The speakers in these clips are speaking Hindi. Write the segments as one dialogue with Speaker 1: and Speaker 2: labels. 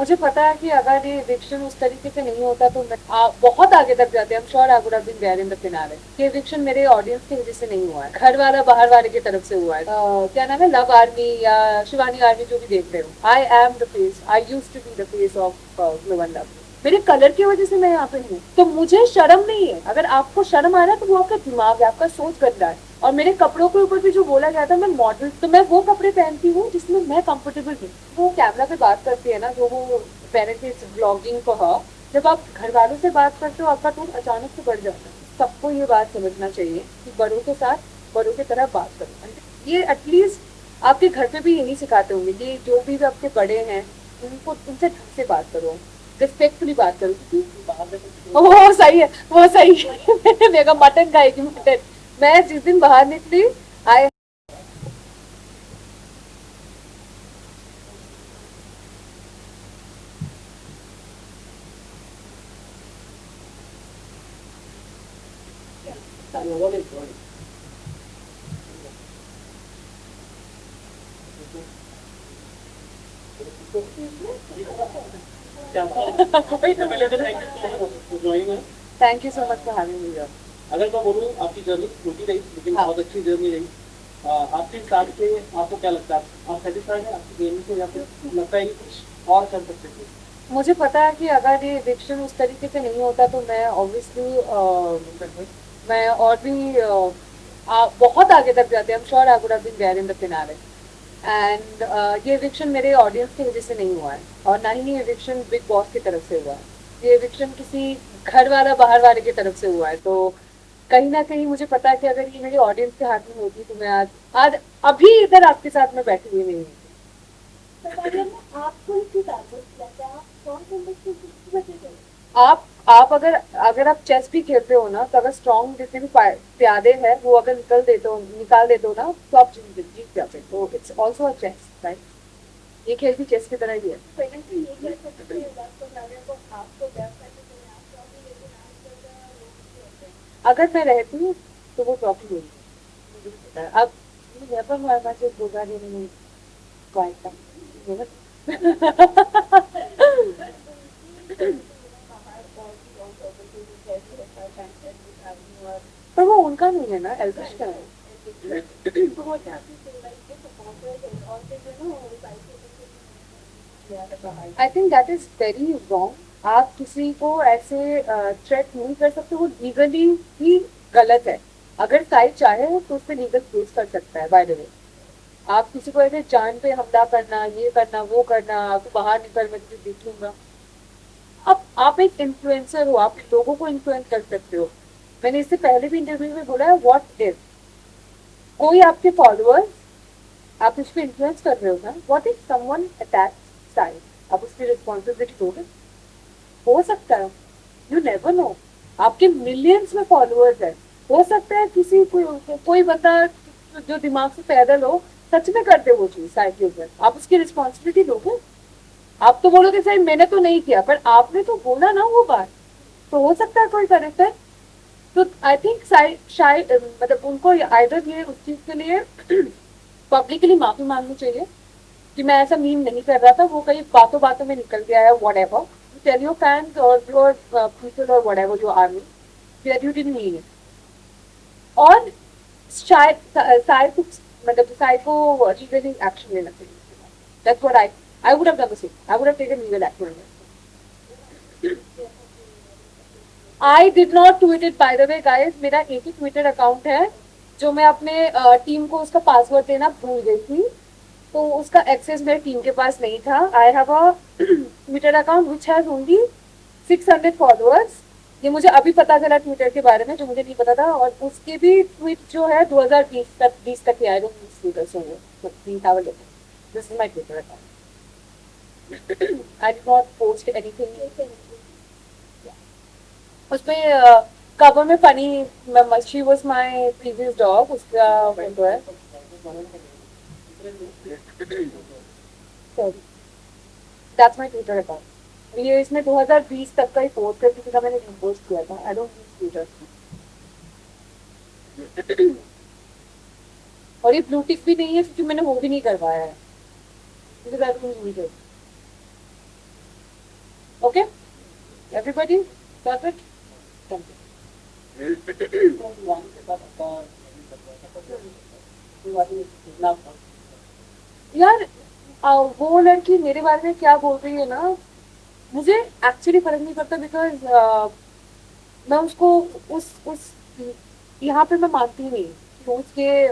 Speaker 1: मुझे पता है कि अगर ये eviction उस तरीके से नहीं होता तो मैं बहुत आगे तक जाते हैं। I'm sure I would have been there in the finale। ये eviction मेरे ऑडियंस की वजह से नहीं हुआ है, घर वाला बाहर वाले की तरफ से हुआ है। क्या नाम है, लव आर्मी या शिवानी आर्मी, जो भी देख रहे हो, I am the face, I use to be the face of glow and love. मेरे कलर की वजह से मैं यहाँ पे हूँ, तो मुझे शर्म नहीं है। अगर आपको शर्म आ रहा है तो वो आपका दिमाग है, आपका सोच गंदा है। और मेरे कपड़ों के ऊपर भी जो बोला गया था मैं मॉडल, तो मैं वो कपड़े पहनती हूँ जिसमें मैं कंफर्टेबल हूँ। वो कैमरा पे बात करती है ना, जो वो बेनिफिट्स ब्लॉगिंग को है, जब आप घर वालों से बात करते हो आपका टोन अचानक से बढ़ जाता है। सबको ये बात समझना चाहिए कि बड़ों के साथ बड़ों की तरह बात करो। ये एटलीस्ट आपके घर पे भी यही सिखाते होंगे कि जो भी आपके बड़े हैं उनको, उनसे ढंग से बात करो, रिस्पेक्टफुली बात करो। वो सही है, वो सही है। मेरा मटन खाएगी, मटन। मैं जिस दिन बाहर निकली, आई thank you so much for having me.
Speaker 2: अगर मैं बोलूँ आपकी जर्नी छोटी रही लेकिन
Speaker 1: हाँ।
Speaker 2: बहुत अच्छी जर्नी रही। आपके हिसाब से आपको क्या लगता है, आप सेटिस्फाइड हैं आपकी जर्नी से या फिर लगता है कि कुछ और कर सकते थे?
Speaker 1: मुझे पता है कि अगर ये eviction उस तरीके से नहीं होता तो मैं ऑब्वियसली मैं और भी बहुत आगे तक जाते हैं। I'm sure I would have been there in the finale। And ये eviction मेरे ऑडियंस की वजह से नहीं हुआ है, और ना ही ये eviction बिग बॉस की तरफ से हुआ है। ये eviction किसी घर वाला बाहर वाले की तरफ से हुआ है। तो कहीं ना कहीं मुझे पता है कि अगर ये मेरी ऑडियंस के हाथ में होती तो मैं आज आज अभी इधर आपके साथ में बैठी हुई नहीं होती। आप अगर अगर आप चेस भी खेलते हो ना, तो अगर स्ट्रॉन्ग जितने भी प्यादे हैं वो अगर निकाल देते हो ना, तो आप जीत जाते हो। तो it's also a chase, right? ये खेल भी चेस की तरह ही है। अगर मैं रहती हूँ तो वो ट्रॉफी होगी, मुझे पता है। अब नेवर हमारे पास एक बुल्गारिया नहीं क्वाइट था। पर वो उनका नहीं है ना, एल्विश का है। I think that is very wrong. आप किसी को ऐसे थ्रेट नहीं कर सकते, वो लीगली ही गलत है। अगर साइड चाहे तो उस पर लीगल केस कर सकता है। बाय द वे, आप किसी को ऐसे जान पे हमला करना, ये करना, वो करना, आपको बाहर निकल मैं तुझे देख लूंगा। अब आप एक इन्फ्लुएंसर हो, आप लोगों को इन्फ्लुएंस कर सकते हो। मैंने इससे पहले भी इंटरव्यू में बोला है, व्हाट इफ कोई आपके फॉलोअर्स, आप उस पर इन्फ्लुएंस कर रहे हो ना, what if someone attack side, आप उसकी रिस्पॉन्सिबिलिटी दोगे? हो सकता है, यू नेवर नो। आपके मिलियंस में फॉलोअर्स है, हो सकता है किसी कोई बंदा जो दिमाग से पैदल हो सच में कर दे वो चीज साइड के ऊपर, आप उसकी रिस्पॉन्सिबिलिटी दोगे? आप तो बोलोगे सही मैंने तो नहीं किया, पर आपने तो बोला ना वो बात, तो हो सकता है कोई करे फिर। तो आई थिंक शायद मतलब उनको आइदर ये उस चीज के लिए पब्लिकली माफी मांगनी चाहिए कि मैं ऐसा मीन नहीं कर रहा था, वो कहीं बातों बातों में निकल गया है, whatever. Tell your fans और योर पीपल और वट एवर, जो army, that you didn't mean it. और शायद शायद मतलब शायद को लीगली एक्शन लेना चाहिए। That's what I would have done the same. I would have taken legal action. I did not tweet it by the way guys, मेरा एक ही ट्विटर अकाउंट है जो मैं अपने टीम को उसका पासवर्ड देना भूल गई थी, तो उसका एक्सेस मेरे टीम के पास नहीं था। I have a Twitter account which has only 600 followers. ये मुझे अभी पता चला ट्विटर के बारे में, जो मुझे नहीं पता था। और उसके भी ट्वीट जो है 2020 तक ही आए, ट्विटर से this is my Twitter account. I did not post anything उसमें। कवर में funny, she was my previous dog, उसका फोटो है। Sorry, that's my Twitter account. ये इसमें 2020 तक का ही पोस्ट है, किसी का मैंने रिपोस्ट किया था। I don't use Twitter. और ये ब्लू टिक भी नहीं है क्योंकि मैंने वो भी नहीं करवाया है, because I don't use it। Okay, everybody, got it? Thank you.
Speaker 2: वाणी के साथ आपका वाणी कितना
Speaker 1: यार वो लड़की मेरे बारे में क्या बोल रही है ना, मुझे एक्चुअली फर्क नहीं पड़ता, बिकॉज मैं उसको उस यहाँ पे मैं मानती नहीं कि उसके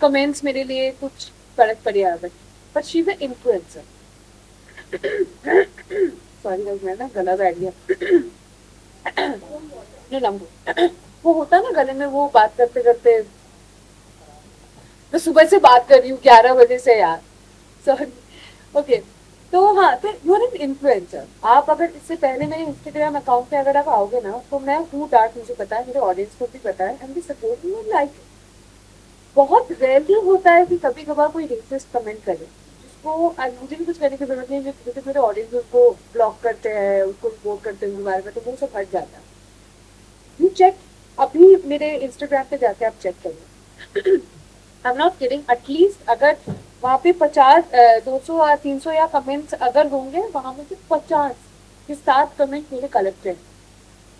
Speaker 1: कमेंट्स मेरे लिए कुछ फर्क पड़े आगे, but she is influencer. Sorry guys, मैं ना गला बैठ गया। लंबू वो होता है ना गले में, वो बात करते करते, मैं सुबह से बात कर रही हूँ 11 बजे से यार, सॉरी। ओके, तो हाँ, तो यू आर एन इन्फ्लुएंसर। आप अगर इससे पहले मेरे इंस्टाग्राम अकाउंट पे अगर आप आओगे ना, तो मैं हूँ डार्क, मुझे पता है, मेरे ऑडियंस को भी पता है, and the support you like. बहुत रेयरली होता है कि कभी कभार कोई रेसिस्ट कमेंट करे, जिसको मुझे भी कुछ करने की जरूरत नहीं है, जैसे मेरे ऑडियंस उसको ब्लॉक करते हैं, उसको रिपोर्ट करते हैं बारे में, तो वो सब हट जाता है। यू चेक, अभी मेरे इंस्टाग्राम पे जाके आप चेक करिए, I am not kidding, at least अगर वहाँ पे 50, 200 या 300 या कमेंट्स अगर होंगे, वहां में से 50 के 7 कमेंट मेरे कलेक्टेड।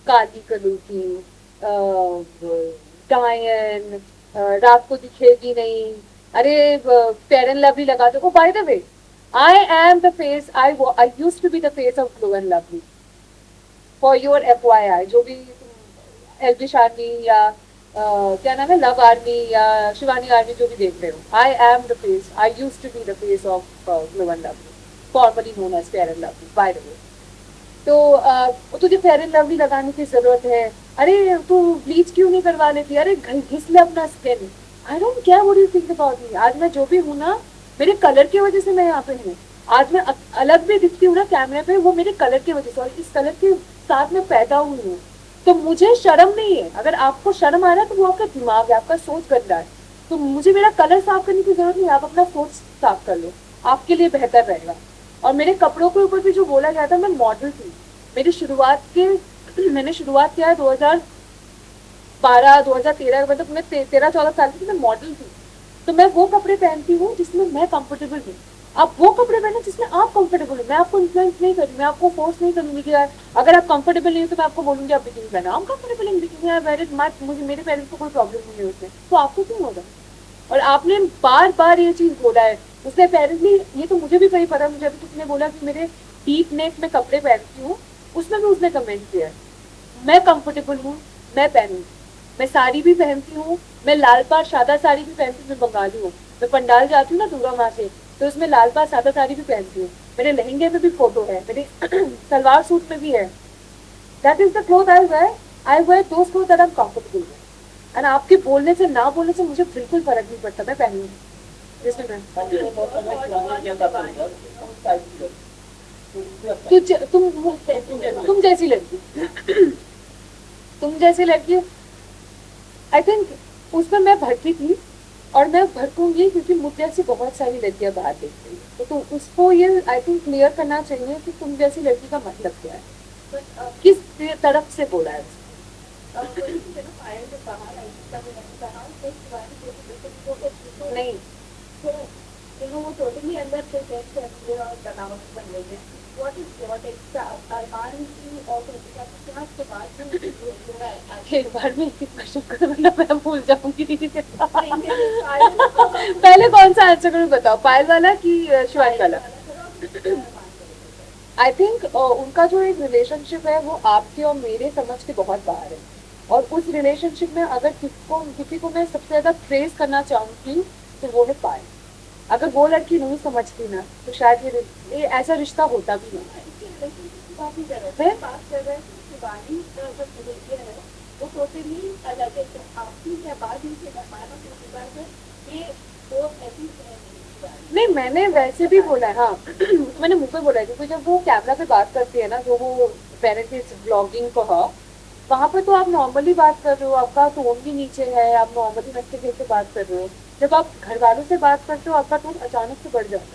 Speaker 1: काली कलूटी, डायन, रात को दिखेगी नहीं, अरे फेयर एंड लवली लगा दो। By the way, I am the face, I used to be the face of glow and lovely, for your FYI, जो भी एलबी आर्मी या क्या नाम है, लव आर्मी या शिवानी आर्मी जो भी देख रहे हो, I am the face, I use to be the face of glow and lovely, formerly known as fair and lovely, by the way. तो तुझे फेयर एंड लवली लगाने की जरूरत है, अरे तू ब्लीच क्यों नहीं करवा लेती, अरे घिस ले अपना skin. I don't care what you think about me. आज मैं जो भी हूँ ना, मेरे कलर की वजह से मैं यहाँ पे हूँ। आज मैं अलग भी दिखती हूँ ना कैमरे पे, वो मेरे कलर की वजह से, और इस कलर के साथ में पैदा हुई हूँ। तो मुझे शर्म नहीं है, अगर आपको शर्म आ रहा है तो वो आपका दिमाग है, आपका सोच गंदा है। तो मुझे मेरा कलर साफ करने की जरूरत नहीं, आप अपना सोच साफ कर लो, आपके लिए बेहतर रहेगा। और मेरे कपड़ों के ऊपर भी जो बोला गया था, मैं मॉडल थी। मेरी शुरुआत के मैंने शुरुआत किया है 2012 2013, मतलब मैं 13 14 साल की थी, मैं मॉडल थी। तो मैं वो कपड़े पहनती हूँ जिसमें मैं कंफर्टेबल हूँ। आप वो कपड़े पहने जिसमें आप कंफर्टेबल हो। मैं आपको इन्फ्लुएंस नहीं करूँ, मैं आपको फोर्स नहीं करूँगी कि यार अगर आप कंफर्टेबल नहीं हो तो मैं आपको बोलूंगी आप बिकिनी पहना। हम कंफर्टेबल इन बिकिनी है, मुझे मेरे पेरेंट्स को कोई प्रॉब्लम नहीं है उसमें, तो आपको क्यों होगा। और आपने बार बार ये चीज बोला है, उसने अपेरेंटली, ये तो मुझे भी सही पता, मुझे अभी किसी ने बोला कि मेरे डीप नेक में कपड़े पहनती हूँ, उसमें भी उसने कमेंट किया है। मैं कंफर्टेबल हूँ, मैं पहनूँ। मैं साड़ी भी पहनती हूँ, मैं लाल पार सादा साड़ी भी पहनती हूँ, मैं बंगाली हूँ। मैं पंडाल जाती हूँ ना दुर्गा माँ से, तो उसमें लाल पार सादा साड़ी भी पहनती हूँ। मेरे लहंगे में भी फोटो है, मेरे सलवार सूट में भी है। That is the cloth I wear those cloth that I am comfortable with. And आपके बोलने से ना बोलने से मुझे बिल्कुल फर्क नहीं पड़ता, मैं पहनूंगी जिसमें मैं तुम जैसी लड़की, तुम जैसी लड़की, आई थिंक उसमें मैं भड़की थी, और मैं भड़कूंगी क्योंकि मुझे ऐसी बहुत सारी लड़कियां बाहर देख रही है। तो उसको ये आई थिंक क्लियर करना चाहिए कि तुम जैसी लड़की का मतलब क्या है, किस तरफ से बोला है नहीं। वो टोटली अंदर से टेस्ट करती है और बनावट बन गई है। व्हाट इज व्हाट एक बार में एक क्वेश्चन करो, मतलब मैं भूल जाऊंगी। पहले कौन सा आंसर करूँ बताओ, पायल वाला कि शिवानी वाला। आई थिंक उनका जो एक रिलेशनशिप है वो आपके और मेरे समझ के बहुत बाहर है। और उस रिलेशनशिप में अगर किसी को मैं सबसे ज्यादा प्रेज करना चाहूंगी तो वो है पायल। अगर वो लड़की नहीं समझती ना, तो शायद ये ऐसा रिश्ता होता भी नहीं। वो टोटली अलग है। आपकी क्या बात नहीं, मैंने वैसे भी बोला है, हाँ। मैंने मुंह पे बोला है, क्योंकि जब वो कैमरा पे बात करती है ना, जो वो पेरेंट्स ब्लॉगिंग को है, वहां पर तो आप नॉर्मली बात कर रहे हो, आपका टोन भी नीचे है, आप नॉर्मली बच्चे जैसे बात कर रहे हो। जब आप घर वालों से बात करते हो, आपका टोन अचानक से बढ़ जाता है,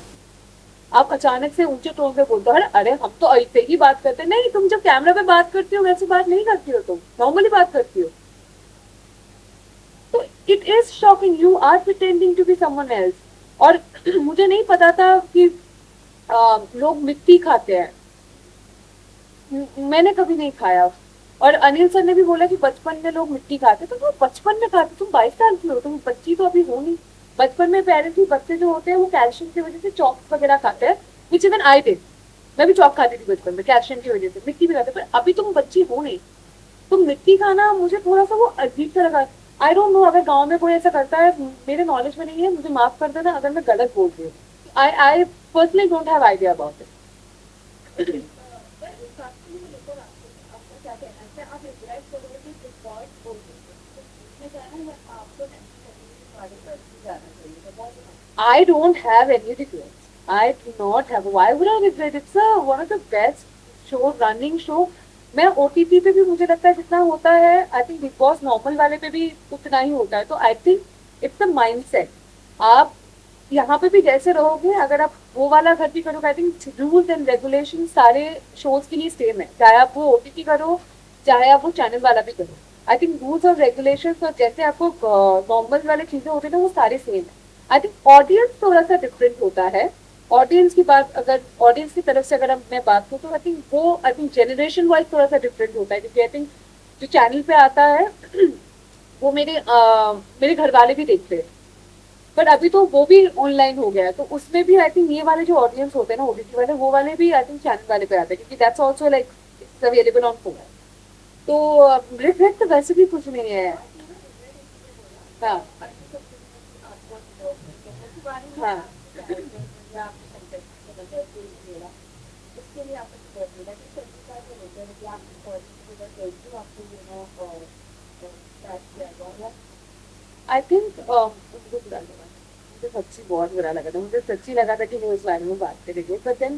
Speaker 1: आप अचानक से ऊंचे टोन पे बोलते हो, अरे अरे हम तो ऐसे ही बात करते हैं। नहीं, तुम जब कैमरा पे बात करती हो वैसे बात नहीं करती हो, तुम नॉर्मली बात करती हो। तो it is shocking, you are pretending to be someone else. और मुझे नहीं पता था कि लोग मिट्टी खाते हैं। मैंने कभी नहीं खाया। और अनिल सर ने भी बोला कि बचपन में लोग मिट्टी खाते, तो तुम बचपन में खाते, तुम 22 साल की हो, तुम बच्ची तो अभी हो नहीं। बचपन में पेरेंट्स बच्चे जो होते हैं वो कैल्शियम की वजह से चॉक्स वगैरह खाते हैं, विच इवन आई डिड। मैं भी चॉक खाती थी बचपन में कैल्शियम की वजह से, मिट्टी भी खाते, पर अभी तुम बच्ची हो नहीं। तो मिट्टी खाना मुझे थोड़ा सा वो अजीब सा लगा। आई डोंट नो अगर गांव में कोई ऐसा करता है, मेरे नॉलेज में नहीं है, मुझे माफ कर देना अगर मैं गलत बोल रही हूँ। I personally don't have idea about it. I don't have any regrets. I do not have. Why would I regret? It's one of the best show, running show. मैं OTT पे भी मुझे लगता है जितना होता है, I think big boss normal वाले पे भी उतना ही होता है। तो I think it's the mind set. आप यहाँ पे भी जैसे रहोगे, अगर आप वो वाला घर भी करोगे, I think rules and regulation सारे शोज के लिए सेम है, चाहे आप वो OTT करो, चाहे आप वो चैनल वाला भी करो। आई थिंक रूल्स और रेगुलेशन और जैसे आपको नॉर्मल वाले चीजें होती है ना, वो सारे सेम है। आई थिंक ऑडियंस थोड़ा सा डिफरेंट होता है। ऑडियंस की बात, अगर ऑडियंस की तरफ से अगर मैं बात करूँ, तो आई थिंक जनरेशन वाइज थोड़ा सा डिफरेंट होता है, क्योंकि आई थिंक जो चैनल पे आता है वो मेरे घर वाले भी देखते हैं। बट अभी तो वो भी ऑनलाइन हो गया है, तो उसमें भी आई थिंक ये वाले जो ऑडियंस होते हैं ना OTT वाले, वो वाले भी आई थिंक चैनल वाले पे आते हैं, क्योंकि that's also like it's available on phone. तो रिग्रेट तो वैसे भी कुछ नहीं है। हाँ हाँ। आई थिंक उनको बुरा लगा, मुझे सच्ची बहुत बुरा लगा था, मुझे सच्ची लगा था कि वो इस बारे में बात करेंगे, बट देन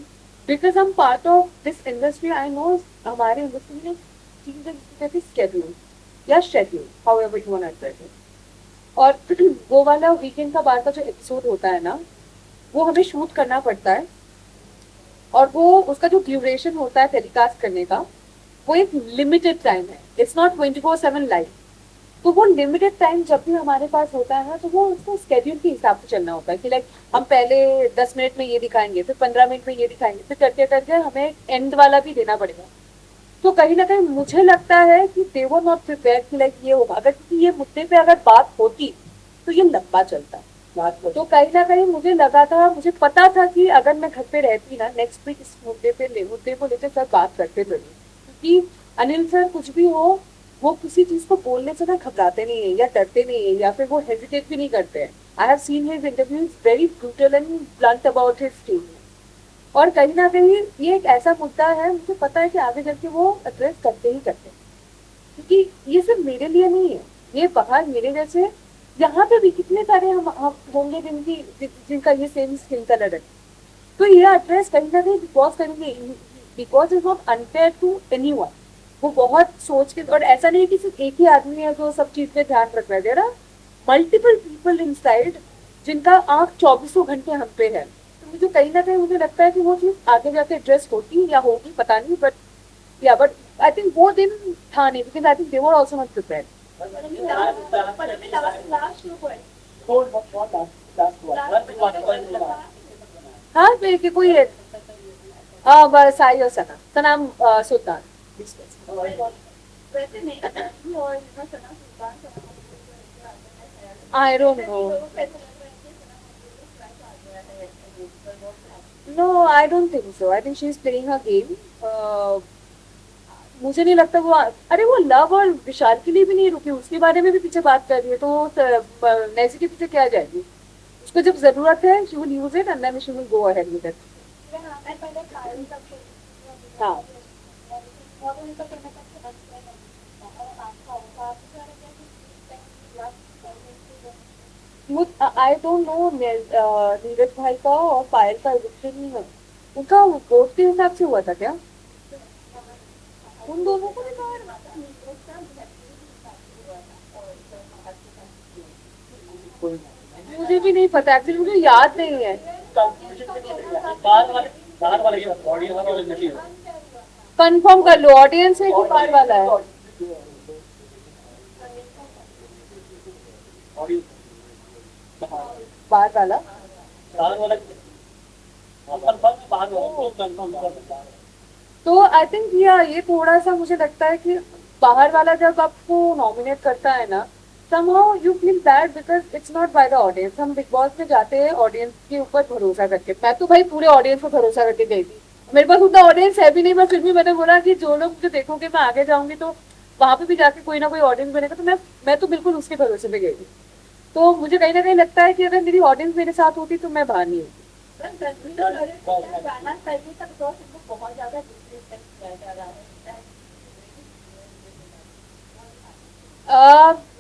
Speaker 1: बिकॉज हम part of this industry, I know हमारे इंडस्ट्री में चीज कहती स्केड्यूल या schedule, however you want to say। और वो वाला वीकेंड का बार का जो एपिसोड होता है ना, वो हमें शूट करना पड़ता है, और वो उसका जो ड्यूरेशन होता है टेलीकास्ट करने का, वो एक लिमिटेड टाइम है, इट्स नॉट 24/7 लाइव। तो वो लिमिटेड टाइम जब भी हमारे पास होता है ना, तो वो उसको स्केड्यूल के हिसाब से चलना होता है, कि लाइक हम पहले 10 मिनट में ये दिखाएंगे, फिर 15 मिनट में ये दिखाएंगे, फिर करते करके हमें एंड वाला भी देना पड़ेगा। तो कहीं ना कहीं मुझे लगता है कि दे वर नॉट प्रिपेयर कि लाइक ये होगा, अगर किसी ये मुद्दे पे अगर बात होती तो ये लंबा चलता। तो कहीं ना कहीं मुझे लगा था, मुझे पता था कि अगर मैं घर पे रहती ना, नेक्स्ट वीक इस मुद्दे को लेकर सर बात करते जरूर, क्योंकि अनिल सर कुछ भी हो, वो किसी चीज को बोलने से ना घबराते नहीं है या डरते नहीं है, या फिर वो हेजिटेट भी नहीं करते हैं। I have seen his interviews very brutal and blunt about his statement. और कहीं ना कहीं ये एक ऐसा मुद्दा है, मुझे पता है कि आगे चल के वो एड्रेस करते ही करते हैं, क्योंकि ये सिर्फ मेरे लिए नहीं है, ये बाहर मेरे जैसे यहाँ पे भी कितने सारे हम होंगे जिनका ये सेम स्किन कलर है। तो ये एड्रेस कहीं ना कहीं बिकॉज करेंगे, because is not unfair to anyone. वो बहुत सोच के, और ऐसा नहीं है कि सिर्फ एक ही आदमी है जो सब चीज पे ध्यान रख रहा है, there are multiple people inside जिनका आंख 24 घंटे हम पे है। तो मुझे कहीं ना कहीं मुझे लगता है कि वो चीज आगे जाके एड्रेस होती या होगी पता नहीं, बट या बट आई थिंक वो दिन था नहीं, because I think they were also not prepared. हाँ मेरे कोई है, हाँ बस आई हो Sana Sanam Sultan. I don't know, no I don't think so, I think she is playing a game. मुझे नहीं लगता वो अरे वो लव और विशाल के लिए भी नहीं रुकी, उसके बारे में भी पीछे बात कर रही है, तो नैसी के पीछे क्या जाएगी। उसको जब जरूरत है she will use it and then she will go ahead with it. हाँ आई डोंट नो, नीरज भाई का और पायल का एविक्शन उनका वोट के हिसाब से हुआ था क्या, उन दोनों को भी मुझे भी नहीं पता एक्चुअली, मुझे याद नहीं है। कंफर्म कर लो ऑडियंस है कि बाहर वाला है। बाहर वाला। तो आई थिंक ये थोड़ा सा मुझे लगता है कि बाहर वाला जब आपको नॉमिनेट करता है ना, somehow you feel bad because it's not by the audience. हम बिग बॉस में जाते हैं ऑडियंस के ऊपर भरोसा करके। मैं तो भाई पूरे ऑडियंस को भरोसा करके गई थी। मेरे पास उतना ऑडियंस है भी नहीं, बस फिर भी मैंने बोला कि जो लोग मुझे देखोगे मैं आगे जाऊंगी तो वहां पे भी जाके कोई ना कोई ऑडियंस बनेगा, तो मैं तो बिल्कुल उसके भरोसे पे गई थी। तो मुझे कहीं ना कहीं लगता है कि अगर मेरी ऑडियंस मेरे साथ होती तो मैं बाहर नहीं होती।
Speaker 3: बहुत ज्यादा डिसरिस्पेक्ट किया जा रहा है।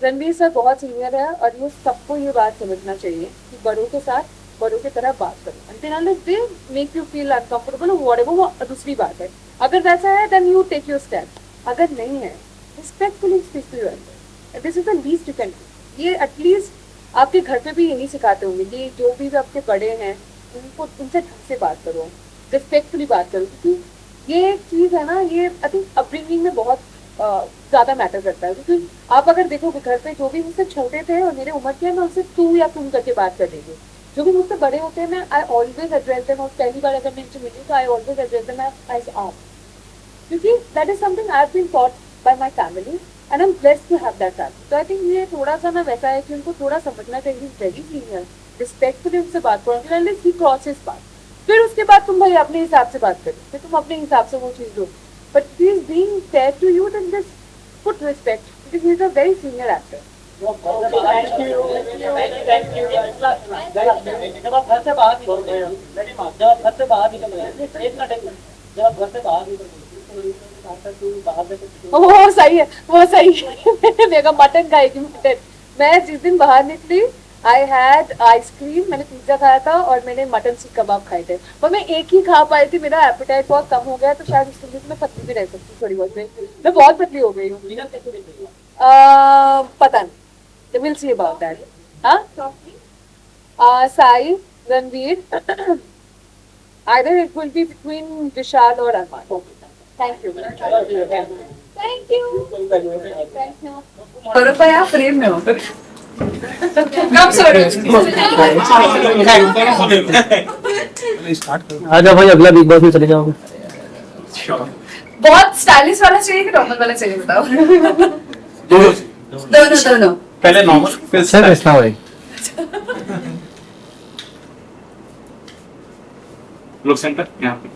Speaker 1: रणवीर सर बहुत सीनियर है और ये सबको ये बात समझना चाहिए कि बड़ों के साथ बड़ों की तरह बात करो। Until unless they make you feel uncomfortable whatever, वो दूसरी बात है। अगर वैसा है then you take your step, अगर नहीं है respectfully speak to your. This is the least you can do. ये एटलीस्ट आपके घर पे भी यही सिखाते होंगे कि जो भी आपके बड़े हैं उनको उनसे ढंग से बात करो, रिस्पेक्टफुली बात करो, क्योंकि ये एक चीज़ है ना, ये आई थिंक अपब्रिंगिंग में बहुत ज्यादा मैटर करता है। क्योंकि आप अगर देखोगे घर पे जो भी मुझसे छोटे थे और मेरे उम्र के हैं, मैं उनसे तू या तुम करके बात कर देंगे। जो भी मुझसे बड़े होते हैं मैं आई ऑलवेज एड्रेस देम, और पहली बार अगर मैं इनसे मिली तो I always address them as आप, क्योंकि that is something I have been taught by my family and I am blessed to have that family. तो आई थिंक ये थोड़ा सा ना वैसा है कि उनको थोड़ा समझना चाहिए, वेरी सीनियर, रिस्पेक्टफुली उनसे बात करो, ही क्रॉसेस बात, फिर उसके बाद तुम भाई अपने हिसाब से बात करो, फिर तुम अपने हिसाब से वो चीज़ दो। But he is being fair to you, then just put respect because he is a very senior actor.
Speaker 2: Thank you. जब आप घर से बाहर निकल रहे हो, जब आप घर से बाहर निकल रहे हो, एक मिनट, जब आप घर से बाहर निकल रहे हो,
Speaker 1: वो सही है, वो सही है। मैंने मेगा मटन खाई थी, मटन। मैं जिस दिन बाहर निकली आई हैड आइसक्रीम, मैंने पिज्जा खाया था और मैंने मटन सीख कबाब खाए थे, पर मैं एक ही खा पाई थी। मेरा एपेटाइट बहुत कम हो गया, तो शायद इसके लिए मैं पतली भी रह सकती हूँ थोड़ी बहुत। मैं बहुत पतली हो गई हूँ। पता नहीं, विल सी अबाउट दैट। हाँ, Sai, Ranveer, either it will be between Vishal or Arman. Thank you. Thank you. Thank you.
Speaker 4: और आप फ्रेम में हो कब सर
Speaker 5: आजा भाई, अगला बिग बॉस में चले जाओगे।
Speaker 4: बहुत स्टाइलिश वाला चाहिए कि नॉर्मल वाला चाहिए, बताओ। दोनों
Speaker 6: पहले नॉर्मल फिर
Speaker 5: सर कृष्णा भाई,
Speaker 6: लुक सेंटर यहाँ पे।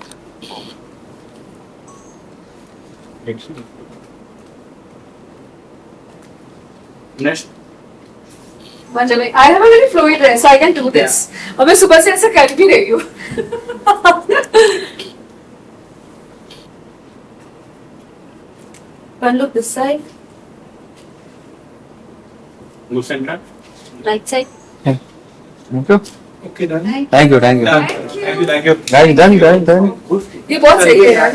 Speaker 6: नेक्स्ट
Speaker 4: मंजलि, I have a very fluid dress, so I can do this. और मैं सुबह से ऐसा कर भी रही हूँ। One look this side,
Speaker 6: look centre.
Speaker 4: right side.
Speaker 5: Thank you
Speaker 6: okay done.
Speaker 5: Thank you
Speaker 6: thank you.
Speaker 5: Done.
Speaker 4: ये बहुत सही है यार।